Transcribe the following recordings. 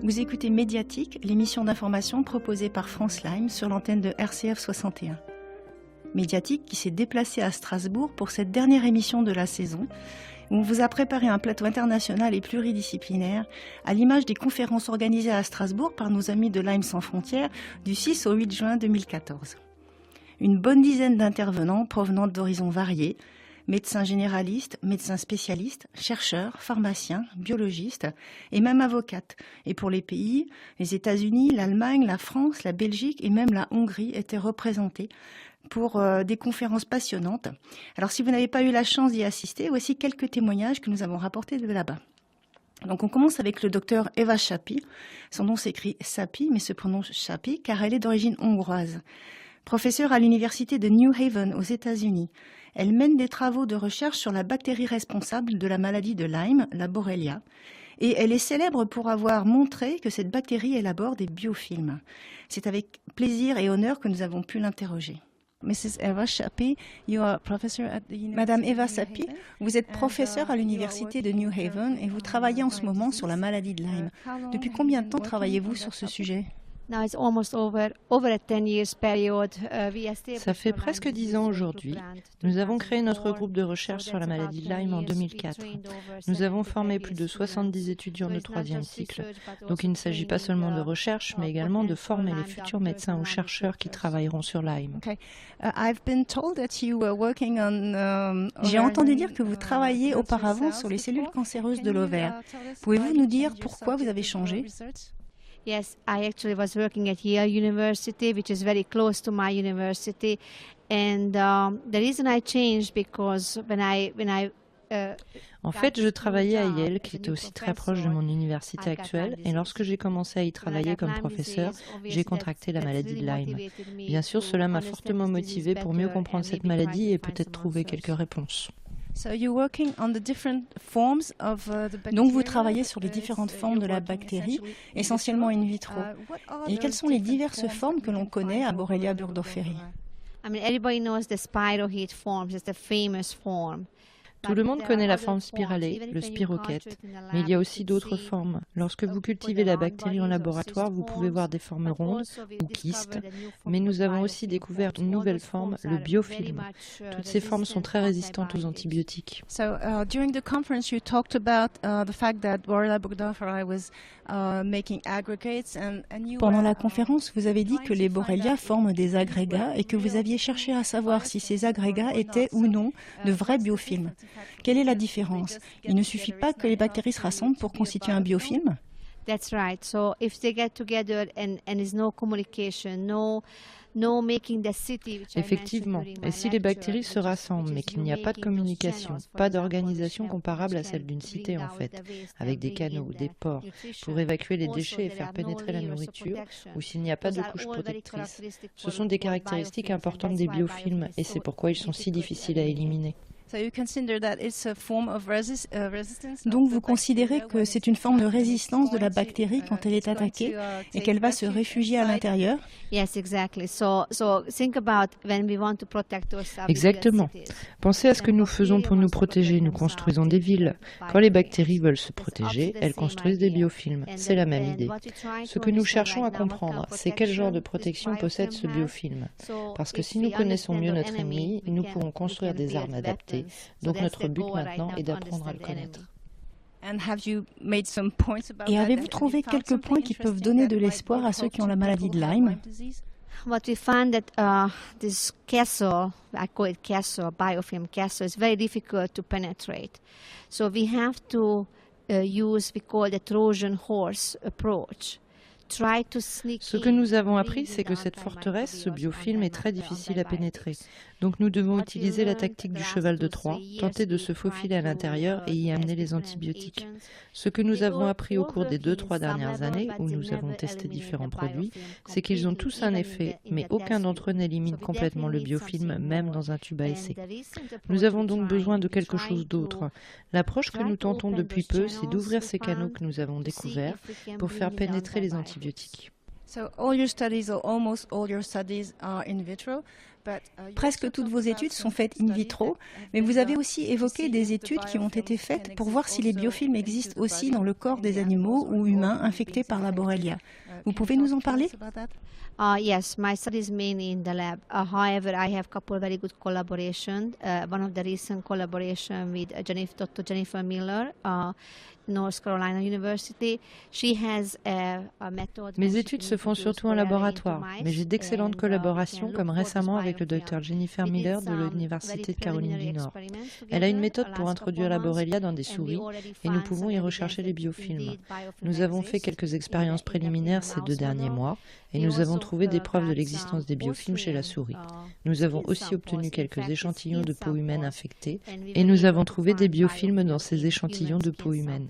Vous écoutez Médiatique, l'émission d'information proposée par France Lyme sur l'antenne de RCF 61. Médiatique qui s'est déplacée à Strasbourg pour cette dernière émission de la saison, où on vous a préparé un plateau international et pluridisciplinaire à l'image des conférences organisées à Strasbourg par nos amis de Lyme sans frontières du 6 au 8 juin 2014. Une bonne dizaine d'intervenants provenant d'horizons variés, médecins généralistes, médecins spécialistes, chercheurs, pharmaciens, biologistes et même avocates. Et pour les pays, les États-Unis, l'Allemagne, la France, la Belgique et même la Hongrie étaient représentés pour des conférences passionnantes. Alors si vous n'avez pas eu la chance d'y assister, voici quelques témoignages que nous avons rapportés de là-bas. Donc on commence avec le docteur Eva Sappi. Son nom s'écrit Sappi mais se prononce Sappi car elle est d'origine hongroise. Professeure à l'université de New Haven aux États-Unis. Elle mène des travaux de recherche sur la bactérie responsable de la maladie de Lyme, la Borrelia, et elle est célèbre pour avoir montré que cette bactérie élabore des biofilms. C'est avec plaisir et honneur que nous avons pu l'interroger. Mrs. Eva Sappi, you are professor at the University Madame Eva Sappi, vous êtes professeure à l'université de New Haven et vous travaillez en ce moment sur la maladie de Lyme. Depuis combien de temps travaillez-vous sur ce sujet ? Ça fait presque 10 ans aujourd'hui. Nous avons créé notre groupe de recherche sur la maladie de Lyme en 2004. Nous avons formé plus de 70 étudiants de 3e cycle. Donc il ne s'agit pas seulement de recherche, mais également de former les futurs médecins ou chercheurs qui travailleront sur Lyme. J'ai entendu dire que vous travailliez auparavant sur les cellules cancéreuses de l'ovaire. Pouvez-vous nous dire pourquoi vous avez changé ? Yes, I actually was working at Yale University, which is very close to my university, and the reason I changed because En fait, je travaillais à Yale, qui était aussi très proche de mon université actuelle, et lorsque j'ai commencé à y travailler comme professeur, j'ai contracté la maladie de Lyme. Bien sûr, cela m'a fortement motivée pour mieux comprendre cette maladie et peut-être trouver quelques réponses. Donc vous travaillez sur les différentes formes de la bactérie, essentiellement in vitro. Et quelles sont les diverses formes que l'on connaît à Borrelia burgdorferi ? Tout le monde connaît la forme spiralée, le spirochète, mais il y a aussi d'autres formes. Lorsque vous cultivez la bactérie en laboratoire, vous pouvez voir des formes rondes ou kystes, mais nous avons aussi découvert une nouvelle forme, le biofilm. Toutes ces formes sont très résistantes aux antibiotiques. Pendant la conférence, vous avez dit que les Borrelia forment des agrégats et que vous aviez cherché à savoir si ces agrégats étaient ou non de vrais biofilms. Quelle est la différence ? Il ne suffit pas que les bactéries se rassemblent pour constituer un biofilm ? That's right. So if they get together and there's no communication, no making the city, which Effectivement, et si les bactéries se rassemblent, mais qu'il n'y a pas de communication, pas d'organisation comparable à celle d'une cité en fait, avec des canaux, des pores, pour évacuer les déchets et faire pénétrer la nourriture, ou s'il n'y a pas de couche protectrice, ce sont des caractéristiques importantes des biofilms, et c'est pourquoi ils sont si difficiles à éliminer. Donc vous considérez que c'est une forme de résistance de la bactérie quand elle est attaquée et qu'elle va se réfugier à l'intérieur ? Exactement. Pensez à ce que nous faisons pour nous protéger. Nous construisons des villes. Quand les bactéries veulent se protéger, elles construisent des biofilms. C'est la même idée. Ce que nous cherchons à comprendre, c'est quel genre de protection possède ce biofilm. Parce que si nous connaissons mieux notre ennemi, nous pourrons construire des armes adaptées. Donc notre but maintenant est d'apprendre à le connaître. Et avez-vous trouvé quelques points qui peuvent donner de l'espoir à ceux qui ont la maladie de Lyme ? What we found that this castle, I call it castle, biofilm castle, is very difficult to penetrate. So we have to use, we call the Trojan horse approach. Ce que nous avons appris, c'est que cette forteresse, ce biofilm, est très difficile à pénétrer. Donc nous devons utiliser la tactique du cheval de Troie, tenter de se faufiler à l'intérieur et y amener les antibiotiques. Ce que nous avons appris au cours des 2-3 dernières années, où nous avons testé différents produits, c'est qu'ils ont tous un effet, mais aucun d'entre eux n'élimine complètement le biofilm, même dans un tube à essai. Nous avons donc besoin de quelque chose d'autre. L'approche que nous tentons depuis peu, c'est d'ouvrir ces canaux que nous avons découverts pour faire pénétrer les antibiotiques. Presque toutes vos études sont faites in vitro, mais vous avez aussi évoqué des études qui ont été faites pour voir si les biofilms existent aussi dans le corps des animaux ou humains infectés par la Borrelia. Vous pouvez nous en parler? Yes, my study is mainly in the lab. However, I have a couple of very good collaboration. One of the recent collaboration with Dr. Jennifer Miller, North Carolina University. She has a method. Mes études se font surtout en laboratoire, mais j'ai d'excellentes collaborations comme récemment avec le Dr Jennifer Miller de l'Université de Caroline du Nord. Elle a une méthode pour introduire la Borrelia dans des souris et nous pouvons y rechercher les biofilms. Nous avons fait quelques expériences préliminaires ces 2 derniers mois et nous avons trouvé des preuves de l'existence des biofilms chez la souris. Nous avons aussi obtenu quelques échantillons de peau humaine infectée et nous avons trouvé des biofilms dans ces échantillons de peau humaine.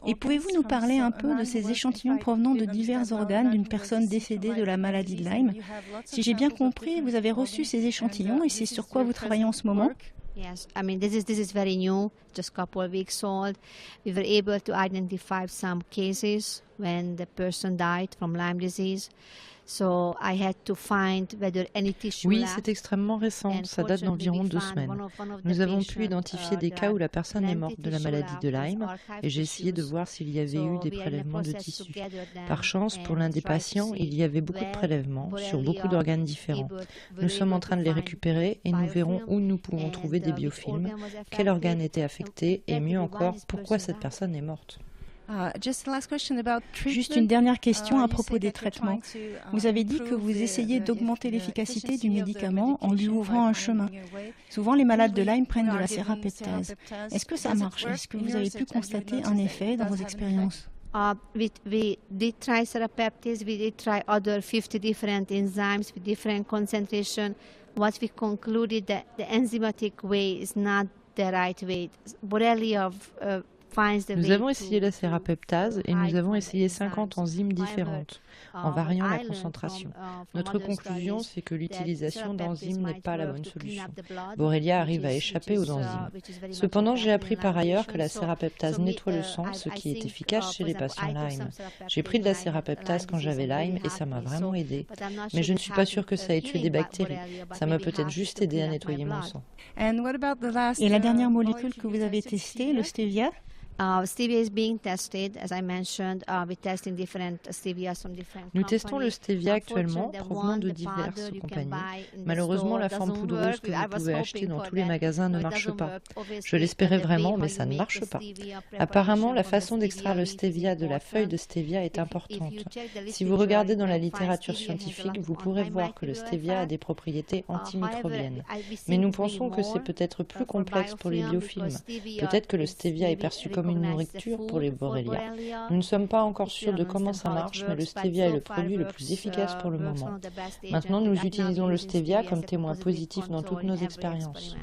Et pouvez-vous nous parler un peu de ces échantillons provenant de divers organes d'une personne décédée de la maladie de Lyme? Si j'ai bien compris, vous avez reçu ces échantillons et c'est sur quoi vous travaillez en ce moment? Yes, I mean this is very new, just a couple of weeks old. We were able to identify some cases when the person died from Lyme disease. So I had to find whether any tissue Oui, left. c'est extrêmement récent, ça date d'environ 2 semaines. Nous avons pu identifier des cas où la personne est morte de la maladie de Lyme et j'ai essayé de voir s'il y avait eu des prélèvements de tissus. Par chance, pour l'un des patients, il y avait beaucoup de prélèvements sur beaucoup d'organes différents. Nous sommes en train de les récupérer et nous verrons où nous pouvons trouver des biofilms, quel organe était affecté et mieux encore, pourquoi cette personne est morte. Juste une dernière question à propos des traitements. Vous avez dit que vous essayez d'augmenter l'efficacité du médicament en lui ouvrant un chemin. Souvent, les malades de Lyme prennent de la sérapeptase. Est-ce que ça marche? Est-ce que vous avez pu constater un effet dans vos expériences? We did try serapeptase, we did try other 50 different enzymes with different concentration. What we concluded that the enzymatic way is not the right way. Borrelia Nous avons essayé la sérapeptase et nous avons essayé 50 enzymes différentes, en variant la concentration. Notre conclusion, c'est que l'utilisation d'enzymes n'est pas la bonne solution. Borrelia arrive à échapper aux enzymes. Cependant, j'ai appris par ailleurs que la sérapeptase nettoie le sang, ce qui est efficace chez les patients Lyme. J'ai pris de la sérapeptase quand j'avais Lyme et ça m'a vraiment aidé. Mais je ne suis pas sûre que ça ait tué des bactéries. Ça m'a peut-être juste aidé à nettoyer mon sang. Et la dernière molécule que vous avez testée, le stevia? Stevia is being tested, as I mentioned. We're testing different stevias from different Nous testons le companies. stevia actuellement, provenant de diverses compagnies. Malheureusement, la forme poudreuse que vous pouvez acheter dans tous les magasins ne marche pas. Je l'espérais vraiment, mais ça ne marche pas. Apparemment, la façon d'extraire le stevia de la feuille de stevia est importante. Si vous regardez dans la littérature scientifique, vous pourrez voir que le stevia a des propriétés antimicrobiennes. Mais nous pensons que c'est peut-être plus complexe pour les biofilms. Peut-être que le stevia est perçu comme une nourriture pour les Borrelia. Nous ne sommes pas encore sûrs de comment ça marche, mais le stevia est le produit le plus efficace pour le moment. Maintenant, nous utilisons le stevia comme témoin positif dans toutes nos expériences.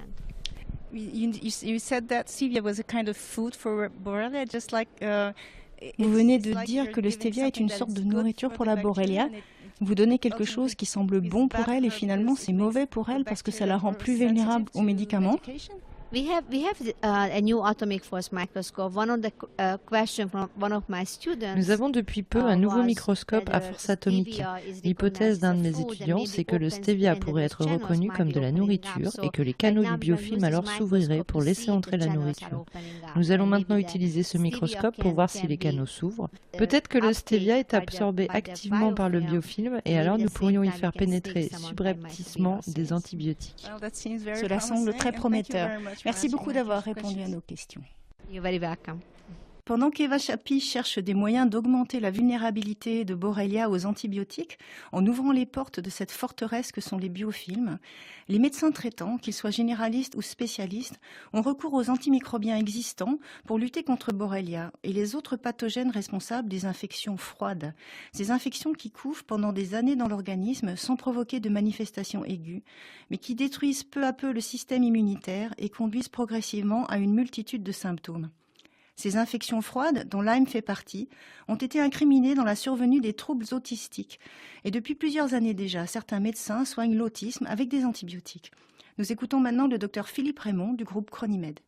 You said that stevia was a kind of food for Borrelia, just like vous venez de dire que le stevia est une sorte de nourriture pour la Borrelia. Vous donnez quelque chose qui semble bon pour elle et finalement c'est mauvais pour elle parce que ça la rend plus vulnérable aux médicaments. We have a new atomic force microscope. One of the questions from one of my students. Nous avons depuis peu un nouveau microscope à force atomique. L'hypothèse d'un de mes étudiants, c'est que le stevia pourrait être reconnu comme de la nourriture et que les canaux du biofilm alors s'ouvriraient pour laisser entrer la nourriture. Nous allons maintenant utiliser ce microscope pour voir si les canaux s'ouvrent. Peut-être que le stevia est absorbé activement par le biofilm et alors nous pourrions y faire pénétrer subrepticement des antibiotiques. Cela semble très prometteur. Merci beaucoup d'avoir répondu à nos questions. You're very welcome. Pendant qu'Eva Chappi cherche des moyens d'augmenter la vulnérabilité de Borrelia aux antibiotiques, en ouvrant les portes de cette forteresse que sont les biofilms, les médecins traitants, qu'ils soient généralistes ou spécialistes, ont recours aux antimicrobiens existants pour lutter contre Borrelia et les autres pathogènes responsables des infections froides. Ces infections qui couvent pendant des années dans l'organisme sans provoquer de manifestations aiguës, mais qui détruisent peu à peu le système immunitaire et conduisent progressivement à une multitude de symptômes. Ces infections froides, dont Lyme fait partie, ont été incriminées dans la survenue des troubles autistiques. Et depuis plusieurs années déjà, certains médecins soignent l'autisme avec des antibiotiques. Nous écoutons maintenant le docteur Philippe Raymond du groupe Chronimed.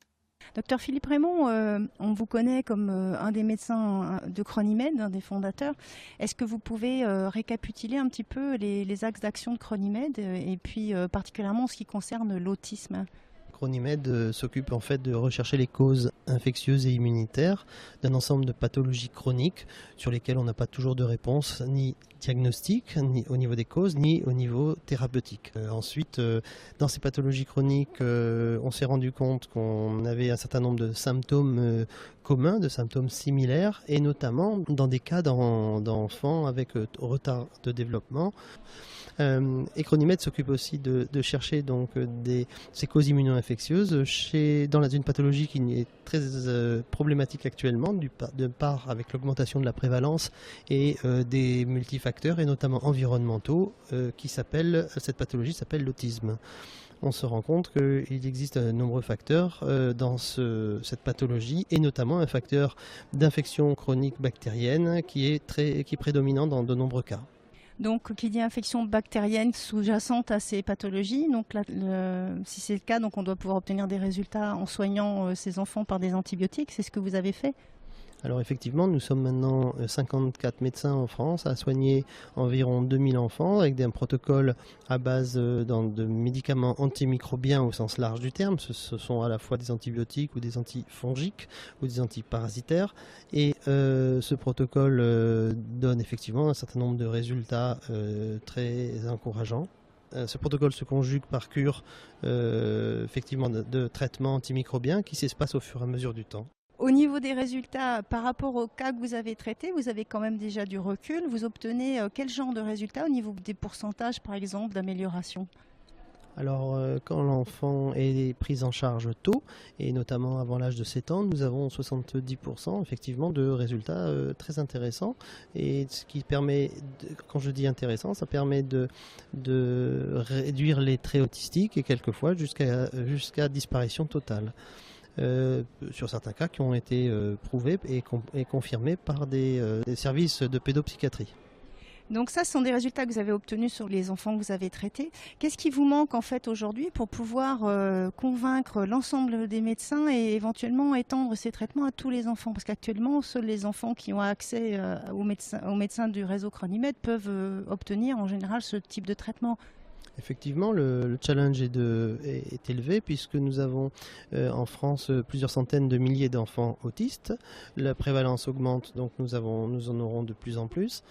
Docteur Philippe Raymond, on vous connaît comme un des médecins de Chronimed, un des fondateurs. Est-ce que vous pouvez récapituler un petit peu les axes d'action de Chronimed et puis particulièrement en ce qui concerne l'autisme ? Chronimed s'occupe en fait de rechercher les causes infectieuses et immunitaires d'un ensemble de pathologies chroniques sur lesquelles on n'a pas toujours de réponse, ni diagnostique, ni au niveau des causes, ni au niveau thérapeutique. Ensuite, dans ces pathologies chroniques, on s'est rendu compte qu'on avait un certain nombre de symptômes communs, de symptômes similaires, et notamment dans des cas d'enfants avec retard de développement. Et Chronimed s'occupe aussi de chercher donc ces causes immuno-infectieuses dans une pathologie qui est très problématique actuellement, de part avec l'augmentation de la prévalence et des multifacteurs et notamment environnementaux cette pathologie s'appelle l'autisme. On se rend compte qu'il existe de nombreux facteurs dans cette pathologie et notamment un facteur d'infection chronique bactérienne qui est prédominant dans de nombreux cas. Donc, qui dit infection bactérienne sous-jacente à ces pathologies. Donc, si c'est le cas, donc on doit pouvoir obtenir des résultats en soignant ces enfants par des antibiotiques. C'est ce que vous avez fait ? Alors effectivement, nous sommes maintenant 54 médecins en France à soigner environ 2000 enfants avec un protocole à base de médicaments antimicrobiens au sens large du terme. Ce sont à la fois des antibiotiques ou des antifongiques ou des antiparasitaires. Et ce protocole donne effectivement un certain nombre de résultats très encourageants. Ce protocole se conjugue par cure effectivement de traitements antimicrobiens qui s'espacent au fur et à mesure du temps. Au niveau des résultats, par rapport au cas que vous avez traité, vous avez quand même déjà du recul. Vous obtenez quel genre de résultats au niveau des pourcentages, par exemple, d'amélioration ? Alors, quand l'enfant est pris en charge tôt, et notamment avant l'âge de 7 ans, nous avons 70% effectivement de résultats très intéressants. Et ce qui permet, quand je dis intéressant, ça permet de réduire les traits autistiques et quelquefois jusqu'à disparition totale. Sur certains cas qui ont été prouvés et confirmés par des services de pédopsychiatrie. Donc ça, ce sont des résultats que vous avez obtenus sur les enfants que vous avez traités. Qu'est-ce qui vous manque en fait aujourd'hui pour pouvoir convaincre l'ensemble des médecins et éventuellement étendre ces traitements à tous les enfants ? Parce qu'actuellement, seuls les enfants qui ont accès aux médecins du réseau Chronimed peuvent obtenir en général ce type de traitement. Effectivement, le challenge est élevé puisque nous avons en France plusieurs centaines de milliers d'enfants autistes. La prévalence augmente, donc nous en aurons de plus en plus.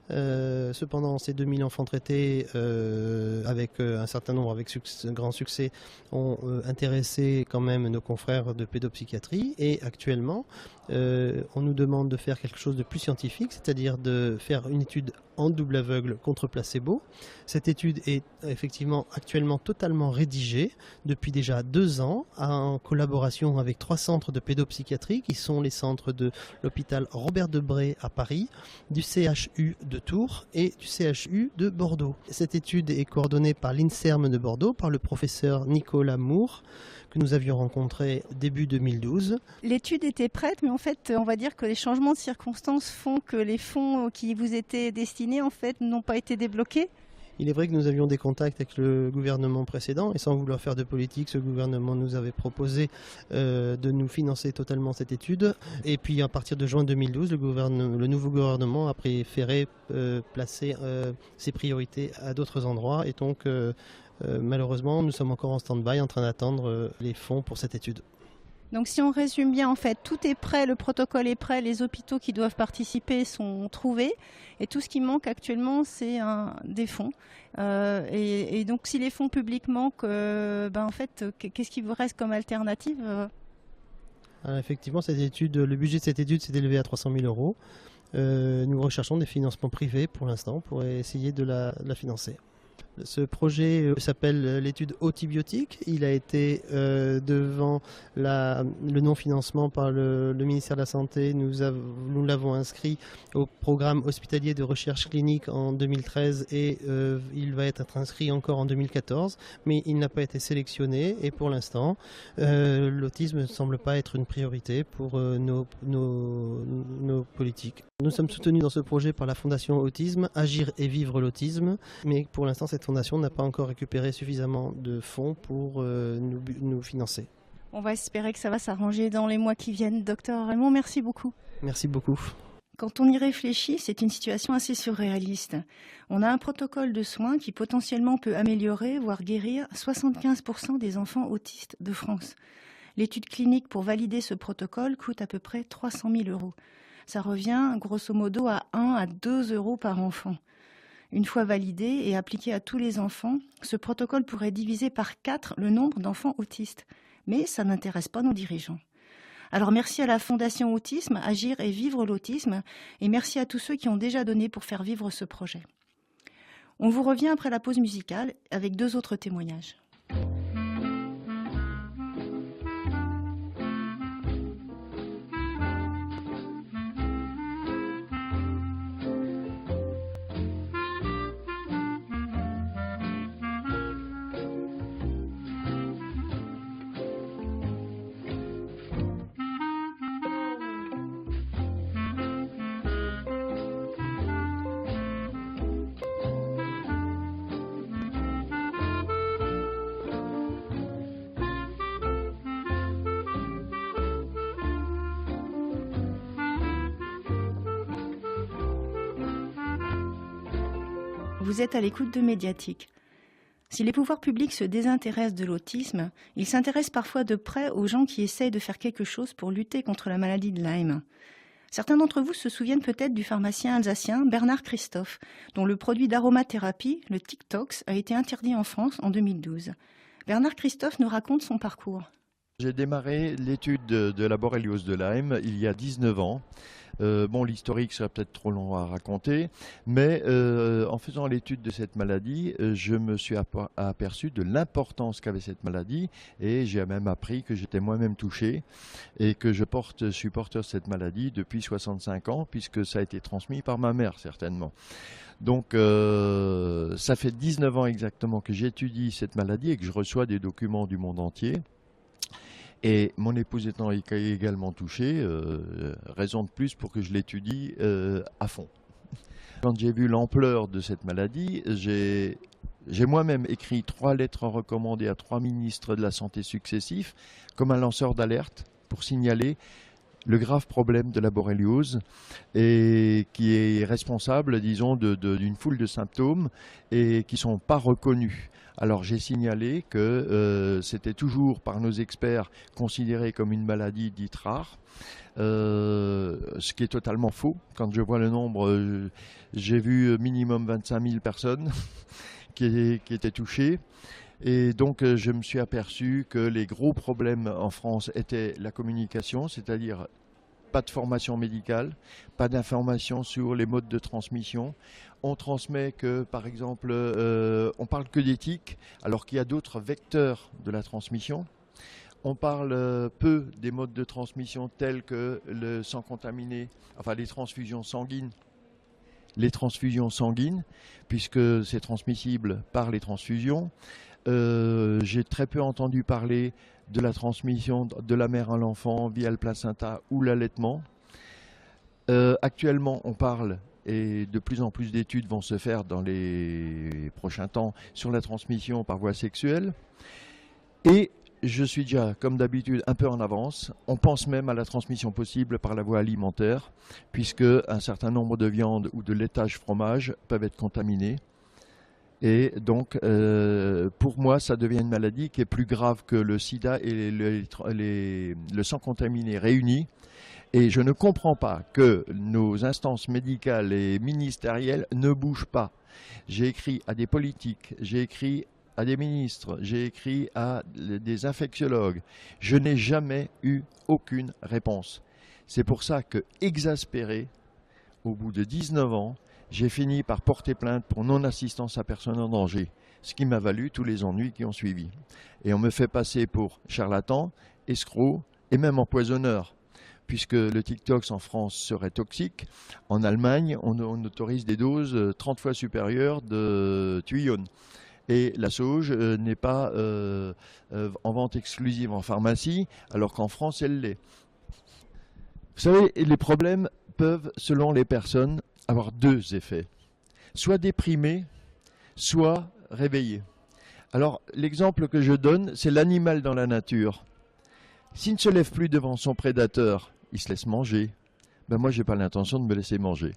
Cependant, ces 2000 enfants traités avec un certain nombre, avec grand succès, ont intéressé quand même nos confrères de pédopsychiatrie. Et actuellement, on nous demande de faire quelque chose de plus scientifique, c'est-à-dire de faire une étude en double aveugle contre placebo. Cette étude est effectivement actuellement totalement rédigée depuis déjà 2 ans en collaboration avec 3 centres de pédopsychiatrie qui sont les centres de l'hôpital Robert Debré à Paris, du CHU de Tours et du CHU de Bordeaux. Cette étude est coordonnée par l'INSERM de Bordeaux, par le professeur Nicolas Moore, que nous avions rencontré début 2012. L'étude était prête, mais en fait, on va dire que les changements de circonstances font que les fonds qui vous étaient destinés, en fait, n'ont pas été débloqués. Il est vrai que nous avions des contacts avec le gouvernement précédent et sans vouloir faire de politique, ce gouvernement nous avait proposé de nous financer totalement cette étude. Et puis à partir de juin 2012, le nouveau gouvernement a préféré placer ses priorités à d'autres endroits. Et donc malheureusement, nous sommes encore en stand-by en train d'attendre les fonds pour cette étude. Donc si on résume bien, en fait, tout est prêt, le protocole est prêt, les hôpitaux qui doivent participer sont trouvés et tout ce qui manque actuellement, c'est des fonds. Et donc si les fonds publics manquent, en fait, qu'est-ce qui vous reste comme alternative ? Alors, effectivement, le budget de cette étude s'est élevé à 300 000 euros. Nous recherchons des financements privés pour l'instant pour essayer de la financer. Ce projet s'appelle l'étude Otibiotique. Il a été devant le non-financement par le ministère de la Santé. Nous l'avons inscrit au programme hospitalier de recherche clinique en 2013 et il va être inscrit encore en 2014, mais il n'a pas été sélectionné et pour l'instant, l'autisme ne semble pas être une priorité pour nos politiques. Nous sommes soutenus dans ce projet par la Fondation Autisme, Agir et Vivre l'Autisme, mais pour l'instant cette fondation n'a pas encore récupéré suffisamment de fonds pour nous financer. On va espérer que ça va s'arranger dans les mois qui viennent. Docteur Raymond, merci beaucoup. Merci beaucoup. Quand on y réfléchit, c'est une situation assez surréaliste. On a un protocole de soins qui potentiellement peut améliorer, voire guérir 75% des enfants autistes de France. L'étude clinique pour valider ce protocole coûte à peu près 300 000 €. Ça revient grosso modo à 1 à 2 € par enfant. Une fois validé et appliqué à tous les enfants, ce protocole pourrait diviser par 4 le nombre d'enfants autistes. Mais ça n'intéresse pas nos dirigeants. Alors merci à la Fondation Autisme, Agir et Vivre l'Autisme, et merci à tous ceux qui ont déjà donné pour faire vivre ce projet. On vous revient après la pause musicale avec 2 autres témoignages. Vous êtes à l'écoute de Médiatique. Si les pouvoirs publics se désintéressent de l'autisme, ils s'intéressent parfois de près aux gens qui essayent de faire quelque chose pour lutter contre la maladie de Lyme. Certains d'entre vous se souviennent peut-être du pharmacien alsacien Bernard Christophe, dont le produit d'aromathérapie, le TikToks, a été interdit en France en 2012. Bernard Christophe nous raconte son parcours. J'ai démarré l'étude de la borréliose de Lyme il y a 19 ans. L'historique serait peut-être trop long à raconter, mais en faisant l'étude de cette maladie, je me suis aperçu de l'importance qu'avait cette maladie et j'ai même appris que j'étais moi-même touché et que je suis porteur de cette maladie depuis 65 ans puisque ça a été transmis par ma mère certainement. Donc ça fait 19 ans exactement que j'étudie cette maladie et que je reçois des documents du monde entier. Et mon épouse étant également touchée, raison de plus pour que je l'étudie à fond. Quand j'ai vu l'ampleur de cette maladie, j'ai moi-même écrit 3 lettres recommandées à 3 ministres de la Santé successifs, comme un lanceur d'alerte pour signaler le grave problème de la borréliose et qui est responsable, disons, d'une foule de symptômes et qui ne sont pas reconnus. Alors j'ai signalé que c'était toujours par nos experts considéré comme une maladie dite rare, ce qui est totalement faux. Quand je vois le nombre, j'ai vu minimum 25 000 personnes qui étaient touchées. Et donc je me suis aperçu que les gros problèmes en France étaient la communication, c'est-à-dire pas de formation médicale, pas d'information sur les modes de transmission. On transmet que, par exemple, on parle que d'éthique, alors qu'il y a d'autres vecteurs de la transmission. On parle peu des modes de transmission tels que le sang contaminé, enfin les transfusions sanguines. Les transfusions sanguines, puisque c'est transmissible par les transfusions. J'ai très peu entendu parler de la transmission de la mère à l'enfant via le placenta ou l'allaitement. Actuellement, on parle, et de plus en plus d'études vont se faire dans les prochains temps, sur la transmission par voie sexuelle. Et je suis déjà, comme d'habitude, un peu en avance. On pense même à la transmission possible par la voie alimentaire, puisque un certain nombre de viandes ou de laitages fromages peuvent être contaminés. Et donc, pour moi, ça devient une maladie qui est plus grave que le sida et le sang contaminé réunis. Et je ne comprends pas que nos instances médicales et ministérielles ne bougent pas. J'ai écrit à des politiques, j'ai écrit à des ministres, j'ai écrit à des infectiologues. Je n'ai jamais eu aucune réponse. C'est pour ça que, exaspéré, au bout de 19 ans, j'ai fini par porter plainte pour non-assistance à personne en danger, ce qui m'a valu tous les ennuis qui ont suivi. Et on me fait passer pour charlatan, escroc et même empoisonneur, puisque le TikTok en France serait toxique. En Allemagne, on autorise des doses 30 fois supérieures de thuione. Et la sauge n'est pas en vente exclusive en pharmacie, alors qu'en France, elle l'est. Vous savez, les problèmes peuvent, selon les personnes, avoir 2 effets. Soit déprimé, soit réveillé. Alors, l'exemple que je donne, c'est l'animal dans la nature. S'il ne se lève plus devant son prédateur, il se laisse manger. Ben moi, j'ai pas l'intention de me laisser manger.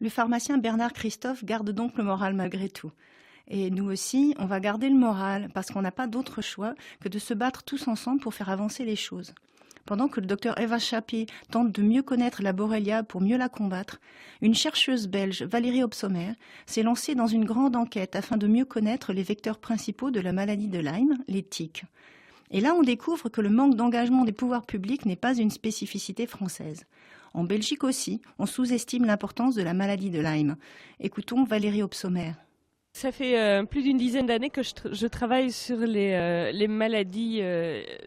Le pharmacien Bernard Christophe garde donc le moral malgré tout. Et nous aussi, on va garder le moral parce qu'on n'a pas d'autre choix que de se battre tous ensemble pour faire avancer les choses. Pendant que le docteur Eva Chappé tente de mieux connaître la Borrelia pour mieux la combattre, une chercheuse belge, Valérie Opsomer, s'est lancée dans une grande enquête afin de mieux connaître les vecteurs principaux de la maladie de Lyme, les tiques. Et là, on découvre que le manque d'engagement des pouvoirs publics n'est pas une spécificité française. En Belgique aussi, on sous-estime l'importance de la maladie de Lyme. Écoutons Valérie Opsomer. Ça fait plus d'une dizaine d'années que je travaille sur les maladies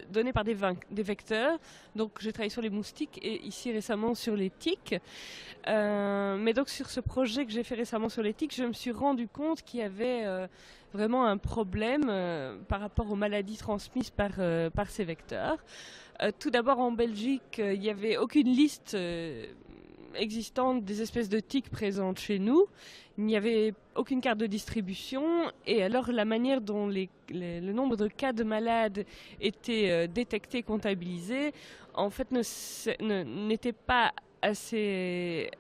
données par des vecteurs. Donc j'ai travaillé sur les moustiques et ici récemment sur les tiques. Mais donc sur ce projet que j'ai fait récemment sur les tiques, je me suis rendu compte qu'il y avait vraiment un problème par rapport aux maladies transmises par ces vecteurs. Tout d'abord en Belgique, il n'y avait aucune liste existante des espèces de tiques présentes chez nous. Il n'y avait aucune carte de distribution et alors la manière dont le nombre de cas de malades était détecté, comptabilisé, en fait n'était pas assez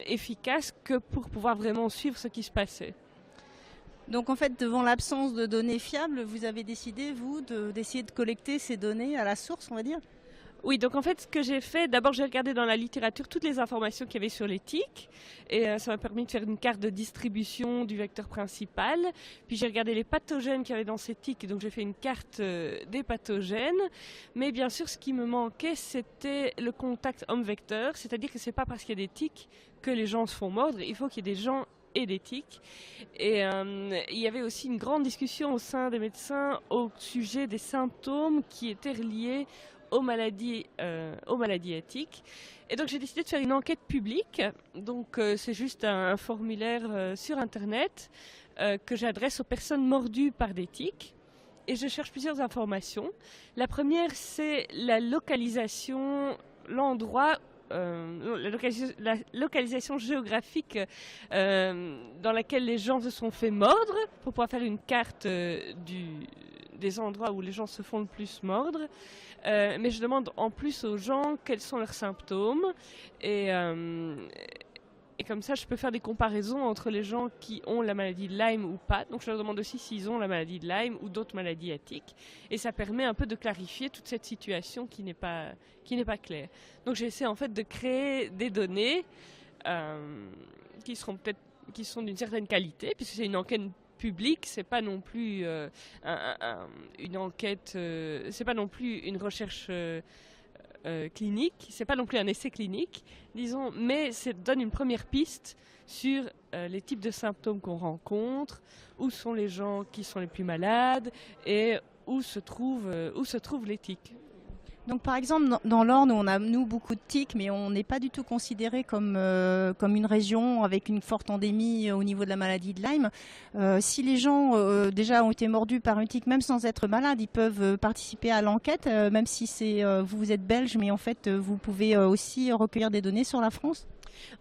efficace que pour pouvoir vraiment suivre ce qui se passait. Donc en fait, devant l'absence de données fiables, vous avez décidé, vous, d'essayer de collecter ces données à la source, on va dire ? Oui, donc en fait, ce que j'ai fait, d'abord j'ai regardé dans la littérature toutes les informations qu'il y avait sur les tiques et ça m'a permis de faire une carte de distribution du vecteur principal. Puis j'ai regardé les pathogènes qu'il y avait dans ces tiques, donc j'ai fait une carte des pathogènes. Mais bien sûr, ce qui me manquait, c'était le contact homme-vecteur, c'est-à-dire que c'est pas parce qu'il y a des tiques que les gens se font mordre, il faut qu'il y ait des gens et des tiques. Et il y avait aussi une grande discussion au sein des médecins au sujet des symptômes qui étaient reliés aux maladies à tiques. Et donc j'ai décidé de faire une enquête publique. Donc c'est juste un formulaire sur Internet que j'adresse aux personnes mordues par des tiques. Et je cherche plusieurs informations. La première, c'est la localisation, l'endroit, la localisation géographique dans laquelle les gens se sont fait mordre, pour pouvoir faire une carte des endroits où les gens se font le plus mordre. Mais je demande en plus aux gens quels sont leurs symptômes et comme ça je peux faire des comparaisons entre les gens qui ont la maladie de Lyme ou pas. Donc je leur demande aussi s'ils ont la maladie de Lyme ou d'autres maladies à tiques et ça permet un peu de clarifier toute cette situation qui n'est pas claire. Donc j'essaie en fait de créer des données qui sont d'une certaine qualité puisque c'est une enquête public, c'est pas non plus une enquête, c'est pas non plus une recherche clinique, c'est pas non plus un essai clinique, disons, mais ça donne une première piste sur les types de symptômes qu'on rencontre, où sont les gens qui sont les plus malades et où se trouvent les tiques. Donc par exemple, dans l'Orne, on a nous beaucoup de tiques, mais on n'est pas du tout considéré comme une région avec une forte endémie au niveau de la maladie de Lyme. Si les gens déjà ont été mordus par une tique, même sans être malades, ils peuvent participer à l'enquête, même si vous êtes belge, mais en fait vous pouvez aussi recueillir des données sur la France.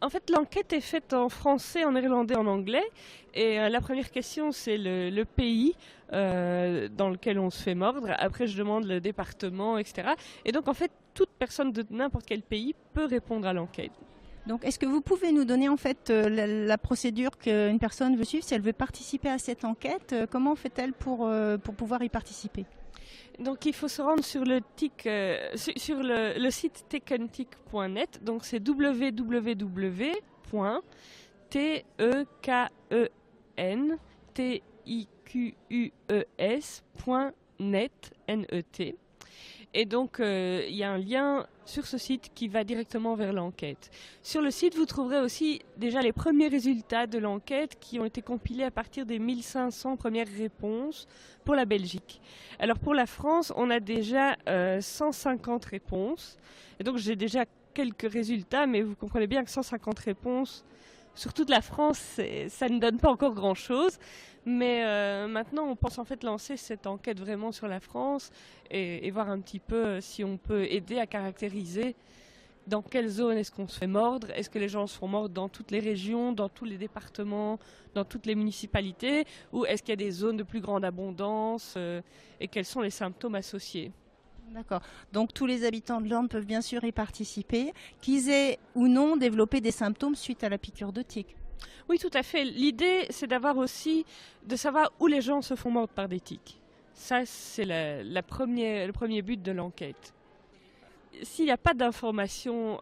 En fait, l'enquête est faite en français, en néerlandais, en anglais. Et la première question, c'est le pays dans lequel on se fait mordre. Après, je demande le département, etc. Et donc, en fait, toute personne de n'importe quel pays peut répondre à l'enquête. Donc, est-ce que vous pouvez nous donner en fait la procédure qu'une personne veut suivre si elle veut participer à cette enquête? Comment fait-elle pour pouvoir y participer? Donc il faut se rendre sur le site tekentic.net. Donc c'est www.tekenticus.net. Et donc il y a un lien sur ce site qui va directement vers l'enquête. Sur le site, vous trouverez aussi déjà les premiers résultats de l'enquête qui ont été compilés à partir des 1500 premières réponses pour la Belgique. Alors pour la France, on a déjà 150 réponses. Et donc j'ai déjà quelques résultats, mais vous comprenez bien que 150 réponses sur toute la France, ça ne donne pas encore grand-chose. Mais maintenant, on pense en fait lancer cette enquête vraiment sur la France et voir un petit peu si on peut aider à caractériser dans quelle zone est-ce qu'on se fait mordre. Est-ce que les gens se font mordre dans toutes les régions, dans tous les départements, dans toutes les municipalités, ou est-ce qu'il y a des zones de plus grande abondance et quels sont les symptômes associés? D'accord. Donc tous les habitants de l'Orne peuvent bien sûr y participer, qu'ils aient ou non développé des symptômes suite à la piqûre de tique. Oui, tout à fait. L'idée, c'est d'avoir aussi, de savoir où les gens se font mordre par des tiques. Ça, c'est le premier but de l'enquête. S'il n'y a pas d'informations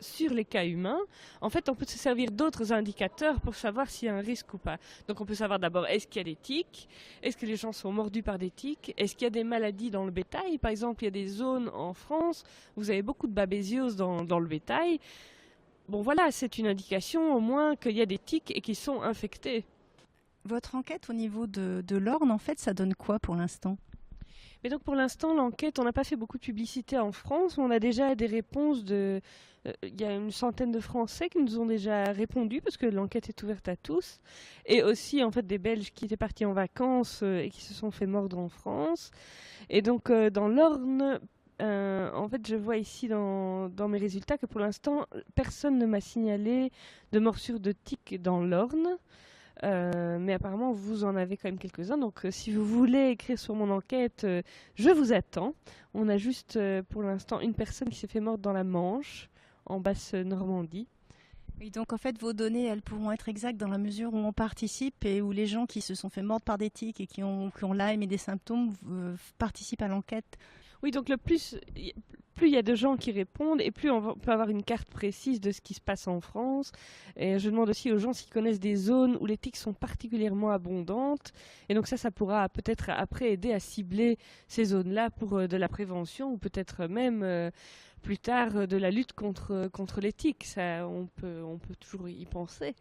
sur les cas humains, en fait, on peut se servir d'autres indicateurs pour savoir s'il y a un risque ou pas. Donc on peut savoir d'abord, est-ce qu'il y a des tiques? Est-ce que les gens sont mordus par des tiques? Est-ce qu'il y a des maladies dans le bétail? Par exemple, il y a des zones en France où vous avez beaucoup de babésiose dans le bétail. Bon voilà, c'est une indication au moins qu'il y a des tiques et qu'ils sont infectés. Votre enquête au niveau de l'Orne, en fait, ça donne quoi pour l'instant? Mais donc pour l'instant, l'enquête, on n'a pas fait beaucoup de publicité en France. On a déjà des réponses de... Il y a une centaine de Français qui nous ont déjà répondu parce que l'enquête est ouverte à tous. Et aussi en fait des Belges qui étaient partis en vacances et qui se sont fait mordre en France. Et donc dans l'Orne, en fait je vois ici dans mes résultats que pour l'instant, personne ne m'a signalé de morsure de tique dans l'Orne. Mais apparemment, vous en avez quand même quelques-uns. Donc, si vous voulez écrire sur mon enquête, je vous attends. On a juste, pour l'instant, une personne qui s'est fait mordre dans la Manche, en Basse-Normandie. Oui, donc en fait, vos données, elles pourront être exactes dans la mesure où on participe et où les gens qui se sont fait mordre par des tiques et qui ont Lyme et des symptômes participent à l'enquête. Oui, donc plus il y a de gens qui répondent et plus on peut avoir une carte précise de ce qui se passe en France. Et je demande aussi aux gens s'ils connaissent des zones où les tiques sont particulièrement abondantes. Et donc ça pourra peut-être après aider à cibler ces zones-là pour de la prévention ou peut-être même plus tard de la lutte contre les tiques. Ça, on peut toujours y penser.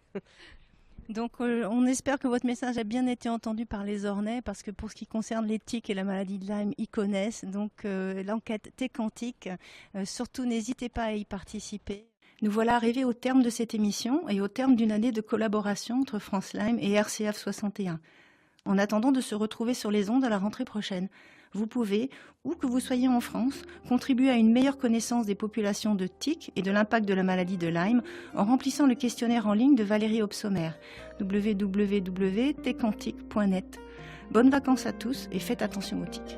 Donc on espère que votre message a bien été entendu par les Ornais parce que pour ce qui concerne les tiques et la maladie de Lyme, ils connaissent. Donc l'enquête Técantique, surtout n'hésitez pas à y participer. Nous voilà arrivés au terme de cette émission et au terme d'une année de collaboration entre France Lyme et RCF 61. En attendant de se retrouver sur les ondes à la rentrée prochaine, vous pouvez, où que vous soyez en France, contribuer à une meilleure connaissance des populations de tiques et de l'impact de la maladie de Lyme en remplissant le questionnaire en ligne de Valérie Obsommer, www.tecantique.net. Bonnes vacances à tous et faites attention aux tiques.